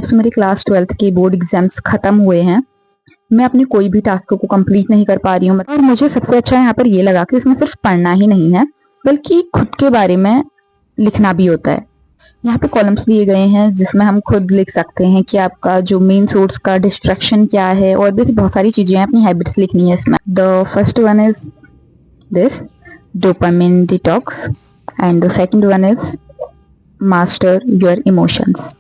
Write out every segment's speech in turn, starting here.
से मेरे class 12th के बोर्ड एग्जाम्स खत्म हुए हैं, मैं अपने कोई भी टास्क को कंप्लीट नहीं कर पा रही हूँ। और मुझे सबसे अच्छा यहाँ पर ये लगा कि इसमें सिर्फ पढ़ना ही नहीं है बल्कि खुद के बारे में लिखना भी होता है। यहाँ पे कॉलम्स दिए गए हैं जिसमें हम खुद लिख सकते हैं कि आपका जो मेन सोर्स का डिस्ट्रैक्शन क्या है, और भी बहुत सारी चीजें हैं, अपनी हैबिट्स लिखनी है इसमें। The first one is this dopamine detox and the second one is master your emotions.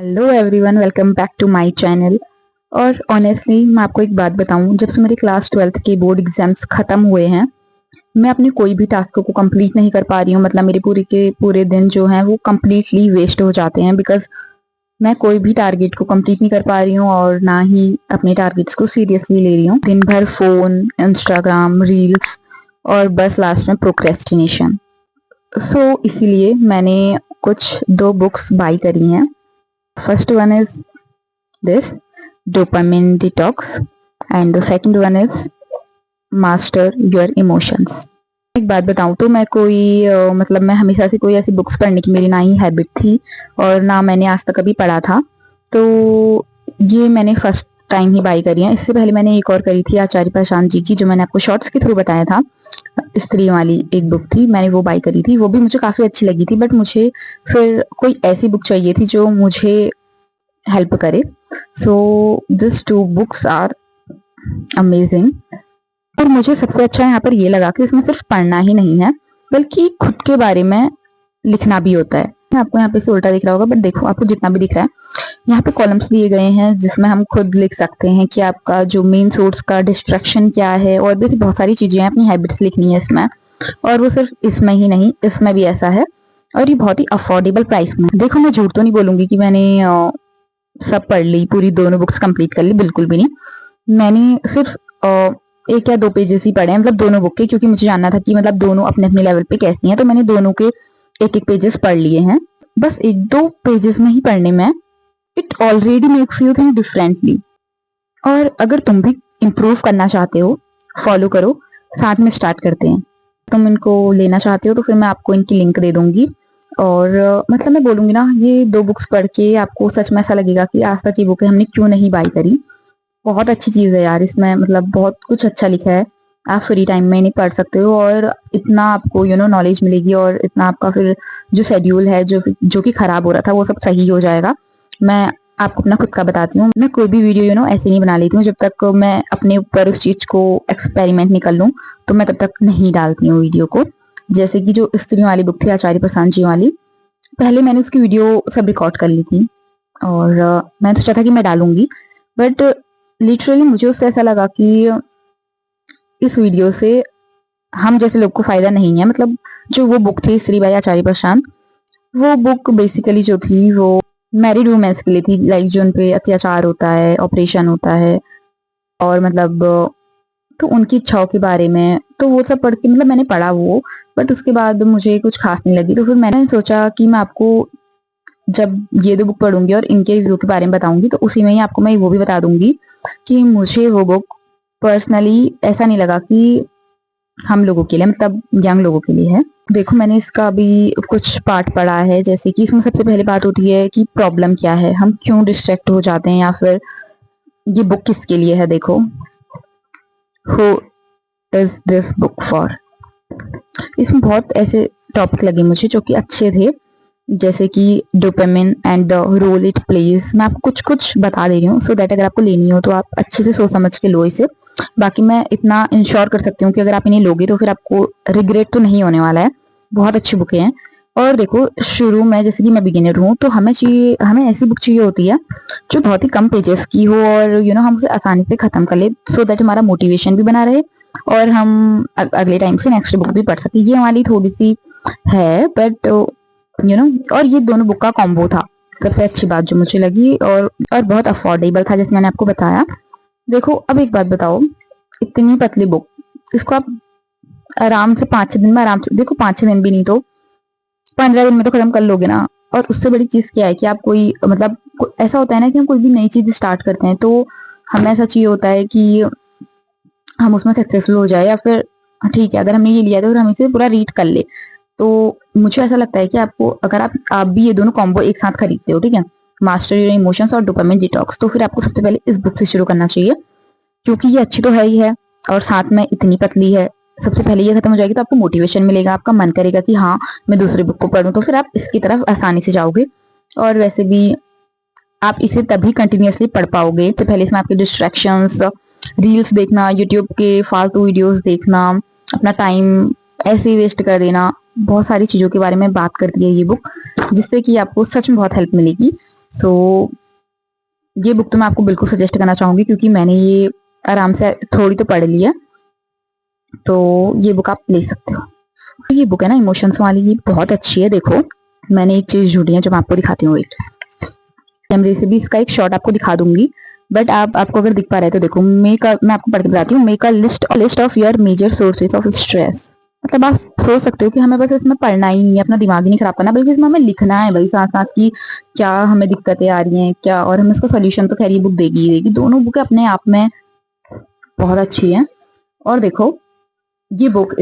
Hello everyone, welcome back to my channel. और ऑनेस्टली मैं आपको एक बात बताऊं, जब से मेरे क्लास 12th के बोर्ड एग्जाम्स खत्म हुए हैं, मैं अपने कोई भी टास्क को कंप्लीट नहीं कर पा रही हूँ। मतलब मेरे पूरे के पूरे दिन जो हैं वो कंप्लीटली वेस्ट हो जाते हैं, बिकॉज मैं कोई भी टारगेट को कंप्लीट नहीं कर पा रही हूँ और ना ही अपने टारगेट्स को सीरियसली ले रही हूँ। दिन भर फोन, इंस्टाग्राम, रील्स और बस लास्ट में प्रोक्रेस्टिनेशन। सो इसीलिए मैंने कुछ 2 बुक्स बाई करी हैं। First one is this dopamine detox and the second one is master your emotions. एक बात बताऊं तो मैं मतलब मैं हमेशा से कोई ऐसी बुक्स पढ़ने की मेरी ना ही हैबिट थी और ना मैंने आज तक कभी पढ़ा था। तो ये मैंने फर्स्ट टाइम ही बाई करी है। इससे पहले मैंने एक और करी थी आचार्य प्रशांत जी की, जो मैंने आपको शॉर्ट्स के थ्रू बताया था। स्त्री वाली एक बुक थी, मैंने वो बाई करी थी, वो भी मुझे काफी अच्छी लगी थी। बट मुझे फिर कोई ऐसी बुक चाहिए थी जो मुझे हेल्प करे। So this 2 books are amazing. और मुझे सबसे अच्छा यहाँ पर ये लगा कि इसमें सिर्फ पढ़ना ही नहीं है बल्कि खुद के बारे में लिखना भी होता है। आपको यहाँ पे से उल्टा दिख रहा होगा, बट देखो आपको जितना भी दिख रहा है, यहाँ पे कॉलम्स दिए गए हैं जिसमें हम खुद लिख सकते हैं कि आपका जो मेन सोर्स का डिस्ट्रैक्शन क्या है, और भी बहुत सारी चीजें हैं, अपनी हैबिट्स लिखनी है इसमें। और वो सिर्फ इसमें ही नहीं, इसमें भी ऐसा है, और ये बहुत ही अफोर्डेबल प्राइस में। देखो मैं झूठ तो नहीं बोलूंगी कि मैंने सब पढ़ ली, पूरी दोनों बुक्स कंप्लीट कर ली, बिल्कुल भी नहीं। मैंने सिर्फ 1 या 2 पेजेस ही पढ़े हैं, मतलब दोनों बुक के, क्योंकि मुझे जानना था कि मतलब दोनों अपने अपने लेवल पे कैसी हैं। तो मैंने दोनों के 1-1 पेजेस पढ़ लिए हैं। बस 1-2 पेजेस में ही पढ़ने में it already makes you think differently. और अगर तुम भी इम्प्रूव करना चाहते हो, फॉलो करो, साथ में स्टार्ट करते हैं। तुम इनको लेना चाहते हो तो फिर मैं आपको इनकी लिंक दे दूंगी। और मतलब मैं बोलूंगी ना, ये 2 बुक्स पढ़ के आपको सच में ऐसा लगेगा कि आज तक ये बुकें हमने क्यों नहीं बाई करी। बहुत अच्छी चीज है यार, इसमें मतलब बहुत कुछ अच्छा लिखा है। आप फ्री टाइम में नहीं पढ़ सकते हो, और इतना आपको नॉलेज मिलेगी, और इतना आपका फिर जो शेड्यूल है जो कि खराब हो रहा था वो सब सही हो जाएगा। मैं आपको अपना खुद का बताती हूँ, मैं कोई भी वीडियो ऐसे नहीं बना लेती हूँ जब तक मैं अपने ऊपर उस चीज को एक्सपेरिमेंट नहीं कर लूँ, तो मैं तब तक नहीं डालती हूँ वीडियो को। जैसे कि जो स्त्री वाली बुक थी आचार्य प्रशांत जी वाली, पहले मैंने उसकी वीडियो सब रिकॉर्ड कर ली थी और मैंने सोचा था कि मैं डालूंगी, बट लिटरली मुझे उससे ऐसा लगा कि इस वीडियो से हम जैसे लोग को फायदा नहीं है। मतलब जो वो बुक थी स्त्री बाई आचार्य प्रशांत, वो बुक बेसिकली जो थी वो मैरिड वुमेन्स के लिए थी, लाइक जो उन पे अत्याचार होता है, ऑपरेशन होता है, और मतलब तो उनकी इच्छाओं के बारे में। तो वो सब पढ़ के मतलब मैंने पढ़ा वो, बट उसके बाद मुझे कुछ खास नहीं लगी। तो फिर मैंने सोचा कि मैं आपको जब ये 2 बुक पढ़ूंगी और इनके रिव्यू के बारे में बताऊंगी, तो उसी में ही आपको मैं वो भी बता दूंगी कि मुझे वो बुक पर्सनली ऐसा नहीं लगा कि हम लोगों के लिए, मतलब यंग लोगों के लिए है। देखो मैंने इसका भी कुछ पार्ट पढ़ा है, जैसे कि इसमें सबसे पहले बात होती है कि प्रॉब्लम क्या है, हम क्यों डिस्ट्रैक्ट हो जाते हैं, या फिर ये बुक किसके लिए है। देखो, who is this book for. इसमें बहुत ऐसे टॉपिक लगे मुझे जो कि अच्छे थे, जैसे कि dopamine and the role it plays. मैं आपको कुछ कुछ बता दे रही हूँ, सो दैट अगर आपको लेनी हो तो आप अच्छे से सोच समझ के लो इसे। बाकी मैं इतना इंश्योर कर सकती हूँ कि अगर आप इन्हें लोगे तो फिर आपको रिग्रेट तो नहीं होने वाला है। बहुत अच्छी बुकें हैं। और देखो शुरू में, जैसे कि मैं बिगिनर हूँ, तो हमें ऐसी बुक चाहिए होती है जो बहुत ही कम पेजेस की हो, और हम उसे आसानी से खत्म कर ले, सो दैट हमारा मोटिवेशन भी बना रहे और हम अगले टाइम से नेक्स्ट बुक भी पढ़ सके। ये हमारी थोड़ी सी है, बट और ये दोनों बुक का कॉम्बो था सबसे अच्छी बात जो मुझे लगी, और बहुत अफोर्डेबल था, जैसे मैंने आपको बताया। देखो अब एक बात बताओ, इतनी पतली बुक, इसको आप आराम से 5-6 दिन में, आराम से, देखो 5-6 दिन भी नहीं तो 15 दिन में तो खत्म कर लोगे ना। और उससे बड़ी चीज क्या है कि आप मतलब ऐसा होता है ना कि हम कोई भी नई चीज स्टार्ट करते हैं तो हमें ऐसा चाहिए होता है कि हम उसमें सक्सेसफुल हो जाए, या फिर ठीक है, अगर हमने ये लिया तो फिर हम इसे पूरा रीड कर ले। तो मुझे ऐसा लगता है कि आपको, अगर आप भी ये दोनों कॉम्बो एक साथ खरीदते हो, ठीक है, मास्टर योर इमोशंस और डोपामिन डिटॉक्स, तो फिर आपको सबसे पहले इस बुक से शुरू करना चाहिए, क्योंकि ये अच्छी तो है ही है और साथ में इतनी पतली है। सबसे पहले ये खत्म हो जाएगी तो आपको मोटिवेशन मिलेगा, आपका मन करेगा कि हाँ मैं दूसरी बुक को पढूं, तो फिर आप इसकी तरफ आसानी से जाओगे। और वैसे भी आप इसे तभी कंटिन्यूअसली पढ़ पाओगे, तो पहले इसमें आपके डिस्ट्रैक्शंस, रील्स देखना, यूट्यूब के फालतू वीडियोस देखना, अपना टाइम ऐसे ही वेस्ट कर देना, बहुत सारी चीजों के बारे में बात करती है ये बुक, जिससे कि आपको सच में बहुत हेल्प मिलेगी। सो ये बुक तो मैं आपको बिल्कुल सजेस्ट करना चाहूंगी, क्योंकि मैंने ये आराम से थोड़ी तो पढ़ ली है, तो ये बुक आप ले सकते हो। ये बुक है ना इमोशंस वाली, ये बहुत अच्छी है। देखो मैंने एक चीज ढूंढी है जो मैं आपको दिखाती हूँ, वेट, कैमरे से भी इसका एक शॉट आपको दिखा दूंगी, बट आपको अगर दिख पा रहा है तो देखो, मैं आपको पढ़ के बताती हूँ। Make a list of your major sources of stress. मतलब आप सोच सकते हो कि हमें बस इसमें पढ़ना ही नहीं है, अपना दिमाग ही नहीं खराब करना, बल्कि इसमें हमें लिखना है भाई साथ साथ की क्या हमें दिक्कतें आ रही हैं क्या, और हमें इसका सोल्यूशन तो खैर ये बुक देगी ही देगी। दोनों बुक अपने आप में बहुत अच्छी है। और देखो ये बुक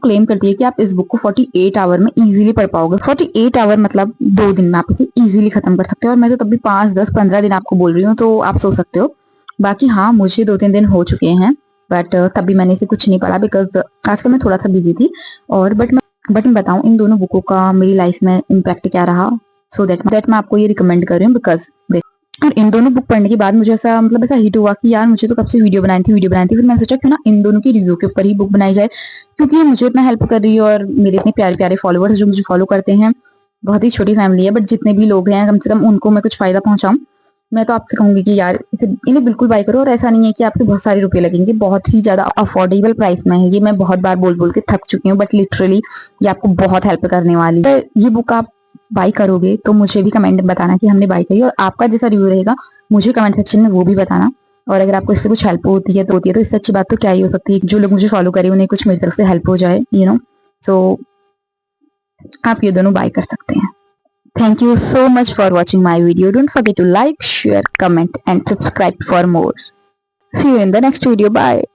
क्लेम करती है कि आप इस बुक को 48 आवर में इजीली पढ़ पाओगे। 48 आवर मतलब 2 दिन में आप इसे इजीली खत्म कर सकते हो, और मैं तो तब भी 5, 10, 15 दिन आपको बोल रही हूँ, तो आप सोच सकते हो। बाकी हाँ, मुझे 2-3 दिन हो चुके हैं, बट तब भी मैंने इसे कुछ नहीं पढ़ा, बिकॉज आजकल मैं थोड़ा सा बिजी थी। और बट मैं बताऊँ इन दोनों बुकों का मेरी लाइफ में इम्पैक्ट क्या रहा, सो दैट मैं आपको ये रिकमेंड कर रही हूँ। बिकॉज और इन दोनों बुक पढ़ने के बाद मुझे ऐसा हिट हुआ कि यार मुझे तो कब से वीडियो बनानी थी। फिर मैंने सोचा क्यों ना इन दोनों की रिव्यू के ऊपर ही बुक बनाई जाए, क्योंकि ये मुझे इतना हेल्प कर रही है, और मेरे इतने प्यारे प्यारे फॉलोअर्स जो मुझे फॉलो करते हैं, बहुत ही छोटी फैमिली है, बट जितने भी लोग हैं कम से कम उनको मैं कुछ फायदा पहुंचाऊं। मैं तो आपसे कहूंगी कि यार इन्हें बिल्कुल बाय करो। और ऐसा नहीं है कि आपके बहुत सारे रुपए लगेंगे, बहुत ही ज्यादा अफोर्डेबल प्राइस में है ये। मैं बहुत बार बोल बोल के थक चुकी हूँ, बट लिटरली ये आपको बहुत हेल्प करने वाली है। ये बुक आप बाय करोगे तो मुझे भी कमेंट में बताना कि हमने बाय करी, और आपका जैसा रिव्यू रहेगा मुझे कमेंट सेक्शन में वो भी बताना। और अगर आपको इससे कुछ हेल्प होती है तो इससे अच्छी बात तो क्या ही हो सकती है। जो लोग मुझे फॉलो करें उन्हें कुछ मेरी तरफ से हेल्प हो जाए, सो आप ये दोनों बाय कर सकते हैं। Thank you so much for watching my video. Don't forget to like, share, comment and subscribe for more. See you in the next video. Bye.